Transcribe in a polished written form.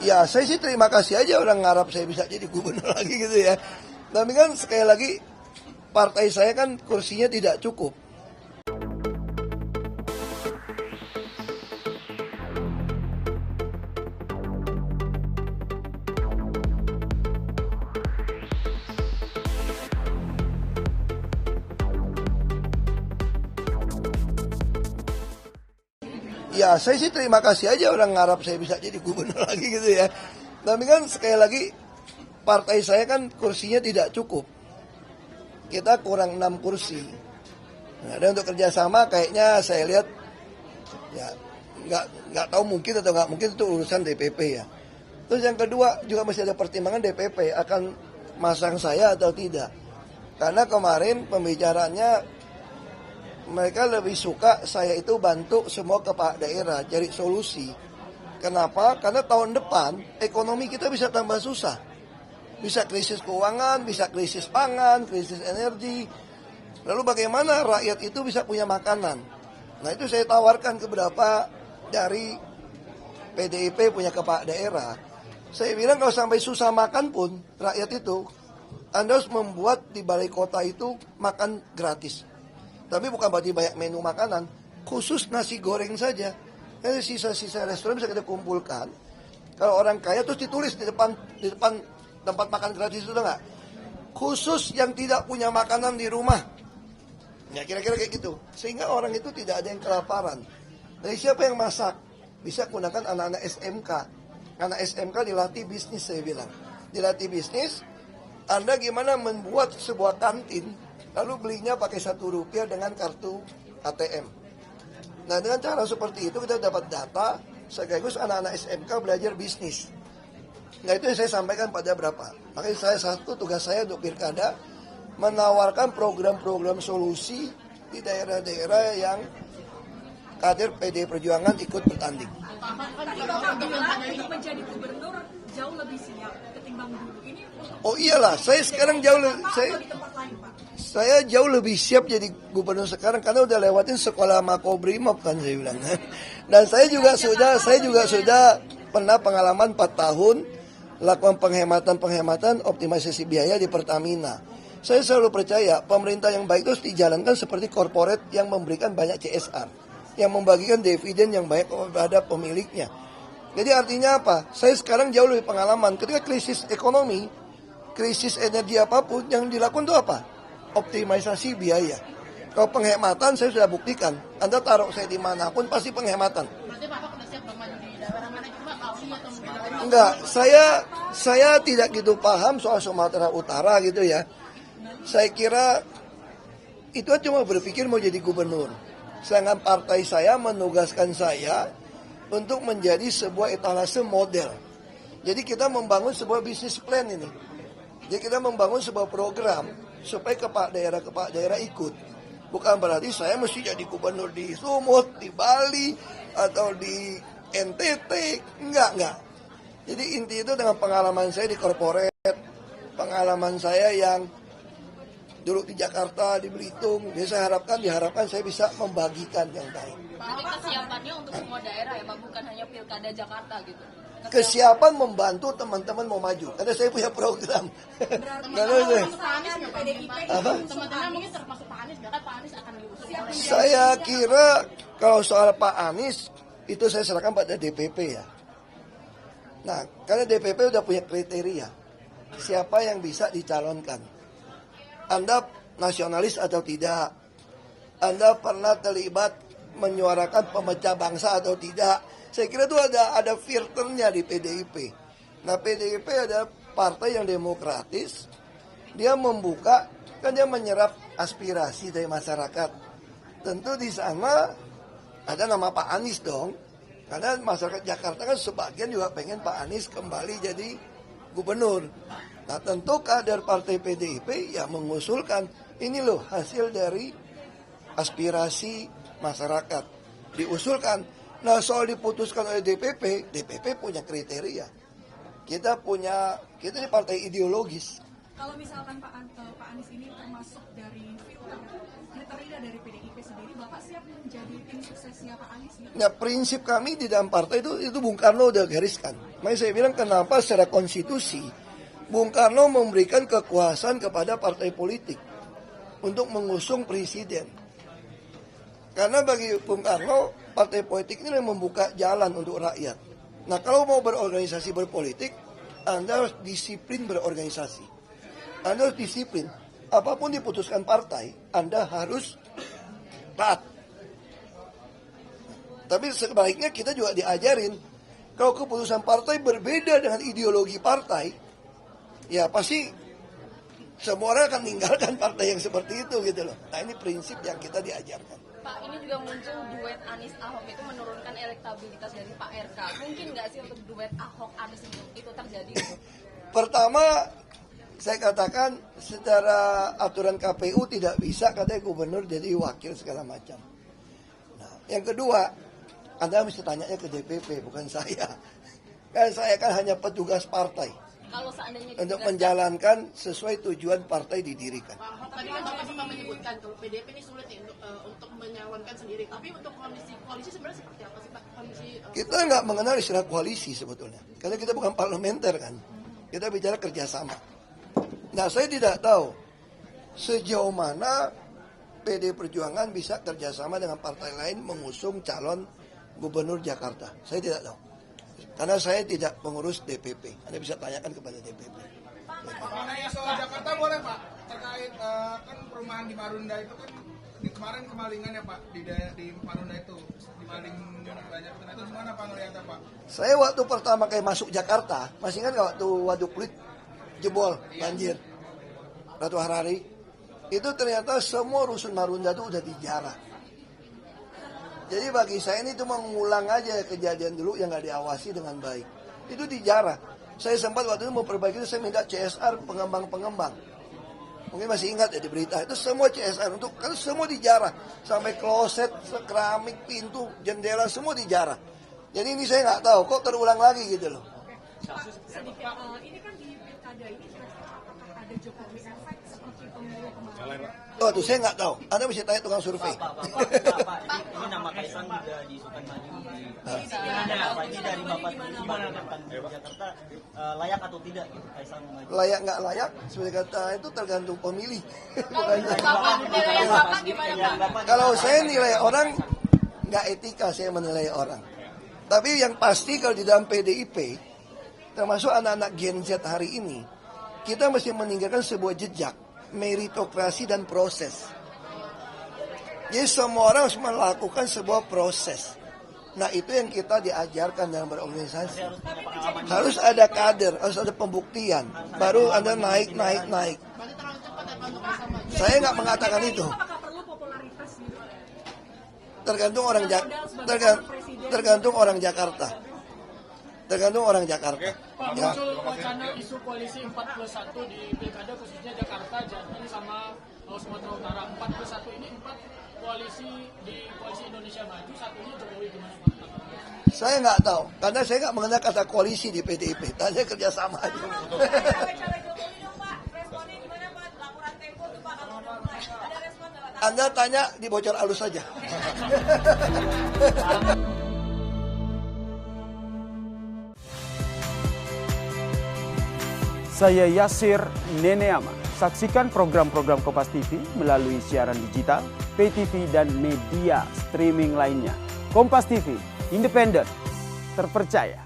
Ya saya sih terima kasih aja orang ngarap saya bisa jadi gubernur lagi gitu ya. Tapi kan sekali lagi partai saya kan kursinya tidak cukup. Ya saya sih terima kasih aja orang ngarap saya bisa jadi gubernur lagi gitu ya. Tapi kan sekali lagi partai saya kan kursinya tidak cukup. Kita kurang 6 kursi. Nah, dan untuk kerjasama kayaknya saya lihat ya nggak tahu mungkin atau nggak mungkin itu urusan DPP ya. Terus yang kedua juga masih ada pertimbangan DPP akan masang saya atau tidak. Karena kemarin pembicaranya mereka lebih suka saya itu bantu semua kepala daerah cari solusi. Kenapa? Karena tahun depan ekonomi kita bisa tambah susah. Bisa krisis keuangan, bisa krisis pangan, krisis energi. Lalu bagaimana rakyat itu bisa punya makanan? Nah itu saya tawarkan ke beberapa dari PDIP punya kepala daerah. Saya bilang kalau sampai susah makan pun rakyat itu, Anda harus membuat di balai kota itu makan gratis. Tapi bukan berarti banyak menu makanan, khusus nasi goreng saja. Jadi sisa-sisa restoran bisa kita kumpulkan. Kalau orang kaya terus ditulis di depan tempat makan gratis itu enggak? Khusus yang tidak punya makanan di rumah. Ya kira-kira kayak gitu. Sehingga orang itu tidak ada yang kelaparan. Dari siapa yang masak? Bisa gunakan anak-anak SMK. Anak SMK dilatih bisnis saya bilang. Dilatih bisnis, Anda gimana membuat sebuah kantin lalu belinya pakai Rp1 dengan kartu ATM. Nah dengan cara seperti itu kita dapat data, sekaligus anak-anak SMK belajar bisnis. Nah itu yang saya sampaikan pada berapa. Makanya tugas saya untuk Pilkada menawarkan program-program solusi di daerah-daerah yang kader PD Perjuangan ikut bertanding. Tapi Bapak bilang untuk menjadi gubernur jauh lebih siap ketimbang dulu. Ini Oh iyalah, saya sekarang saya jauh lebih siap jadi gubernur sekarang karena udah lewatin sekolah Makobrimob kan saya bilang. Dan saya juga sudah pernah pengalaman 4 tahun lakukan penghematan optimalisasi biaya di Pertamina. Saya selalu percaya pemerintah yang baik itu harus dijalankan seperti korporat yang memberikan banyak CSR, yang membagikan dividen yang baik kepada pemiliknya. Jadi artinya apa? Saya sekarang jauh lebih pengalaman. Ketika krisis ekonomi, krisis energi apapun, yang dilakukan itu apa? Optimalisasi biaya. Kalau penghematan saya sudah buktikan. Anda taruh saya dimanapun pasti penghematan. berarti Bapak sudah siap dong maju di daerah mana cuma Kawi atau mungkin Enggak, saya tidak gitu paham soal Sumatera Utara gitu ya. Saya kira itu cuma berpikir mau jadi gubernur. Sedangkan partai saya menugaskan saya untuk menjadi sebuah etalase model. Jadi kita membangun sebuah bisnis plan ini. Jadi kita membangun sebuah program supaya kepala daerah ikut. Bukan berarti saya mesti jadi gubernur di Sumut, di Bali, atau di NTT. Enggak. Jadi inti itu dengan pengalaman saya di korporat, pengalaman saya yang dulu di Jakarta, di Belitung. Jadi saya diharapkan saya bisa membagikan yang baik. Berarti kesiapannya untuk semua daerah ya Pak, bukan hanya Pilkada Jakarta gitu. Kesiapan membantu teman-teman mau maju. Karena saya punya program. Teman-teman mungkin termasuk Pak Anies, kan Pak Anies akan diusung. Saya kira kalau soal Pak Anies itu saya serahkan pada DPP ya. Nah, karena DPP udah punya kriteria siapa yang bisa dicalonkan. Anda nasionalis atau tidak? Anda pernah terlibat menyuarakan pemecah bangsa atau tidak? Saya kira itu ada filternya di PDIP. Nah, PDIP ada partai yang demokratis. Dia membuka, kan dia menyerap aspirasi dari masyarakat. Tentu di sana ada nama Pak Anies dong. Karena masyarakat Jakarta kan sebagian juga pengen Pak Anies kembali jadi gubernur. Nah tentu kader partai PDIP ya mengusulkan ini loh hasil dari aspirasi masyarakat. Diusulkan. Nah soal diputuskan oleh DPP punya kriteria. Kita ini partai ideologis. Kalau misalkan Pak Anies ini termasuk dari filter kriteria dari PDIP sendiri, Bapak siap menjadi tim suksesnya Pak Anies? Nah, prinsip kami di dalam partai itu Bung Karno udah gariskan. Makanya saya bilang kenapa secara konstitusi Bung Karno memberikan kekuasaan kepada partai politik untuk mengusung presiden. Karena bagi Bung Karno, partai politik ini yang membuka jalan untuk rakyat. Nah, kalau mau berorganisasi berpolitik, Anda harus disiplin berorganisasi. Anda harus disiplin. Apapun diputuskan partai, Anda harus taat. Tapi sebaliknya kita juga diajarin, kalau keputusan partai berbeda dengan ideologi partai, ya pasti semua orang akan meninggalkan partai yang seperti itu gitu loh. Nah, ini prinsip yang kita diajarkan. Pak, ini juga muncul duet Anies Ahok itu menurunkan elektabilitas dari Pak RK. Mungkin nggak sih untuk duet Ahok Anies itu terjadi? Pertama, saya katakan secara aturan KPU tidak bisa katanya gubernur jadi wakil segala macam. Nah, yang kedua, Anda mesti tanyanya ke DPP, bukan saya. Kan saya kan hanya petugas partai. Kalau seandainya Untuk menjalankan sesuai tujuan partai didirikan. Pak, tadi kan Bapak sempat menyebutkan kalau PDIP ini sulit nih untuk menyalonkan sendiri. Tapi untuk koalisi sebenarnya seperti apa sih Pak? Kita nggak mengenal istilah koalisi sebetulnya. Karena kita bukan parlementer kan. Kita bicara kerjasama. Nah, saya tidak tahu sejauh mana PD Perjuangan bisa kerjasama dengan partai lain mengusung calon gubernur Jakarta. Saya tidak tahu. Karena saya tidak pengurus DPP. Anda bisa tanyakan kepada DPP. Mengenai soal Jakarta boleh Pak? Terkait kan perumahan di Marunda itu kan kemarin kemalingan ya Pak di Marunda itu dimaling banyak. Nah, itu gimana Pak ngeliatnya Pak? Saya waktu pertama kali masuk Jakarta, masih ingat nggak waktu Waduk Pluit jebol banjir Ratu Harari? Itu ternyata semua rusun Marunda itu udah dijarah. Jadi bagi saya ini cuma mengulang aja kejadian dulu yang nggak diawasi dengan baik. Itu dijarah. Saya sempat waktu itu mau perbaiki, saya minta CSR pengembang-pengembang. Mungkin masih ingat ya di berita. Itu semua CSR untuk kan semua dijarah. Sampai kloset, keramik, pintu, jendela semua dijarah. Jadi ini saya nggak tahu kok terulang lagi gitu loh. Pak, sedikit, ini kan di pilkada ini kira-kira apakah ada Jokowi efek seperti pemilu kemarin? Oh tuh saya nggak tahu. Anda mesti tanya tukang survei. Pak, ini nama Kaisang juga diisukan maju di Pak, ini dari Bapak gimana tentang Jakarta layak atau tidak gitu Kaisang maju? Layak nggak layak, seperti kata itu tergantung pemilih. Bukan Bapak gimana Pak? Kalau saya nilai orang nggak etika saya menilai orang. Tapi yang pasti kalau di dalam PDIP, termasuk anak-anak Gen Z hari ini, kita mesti meninggalkan sebuah jejak meritokrasi dan proses. Jadi semua orang harus melakukan sebuah proses. Nah itu yang kita diajarkan dalam berorganisasi. Harus ada kader, harus ada pembuktian. Baru Anda naik. Saya nggak mengatakan itu. Apakah perlu popularitas gitu? Tergantung orang tergantung orang Jakarta. Tergantung orang Jakarta. Pak, Ya. muncul wacana isu koalisi 4+1 di pilkada khususnya Jakarta, Jateng sama Sumatera Utara. 4+1 ini 4 koalisi di koalisi Indonesia Maju, satunya Jokowi, gimana Pak? Saya nggak tahu, karena saya nggak mengenal kata koalisi di PDIP. Tanya kerjasama aja. Anda tanya di bocor halus saja. Saya Yasir Neneama. Saksikan program-program Kompas TV melalui siaran digital, pay TV, dan media streaming lainnya. Kompas TV, independen, terpercaya.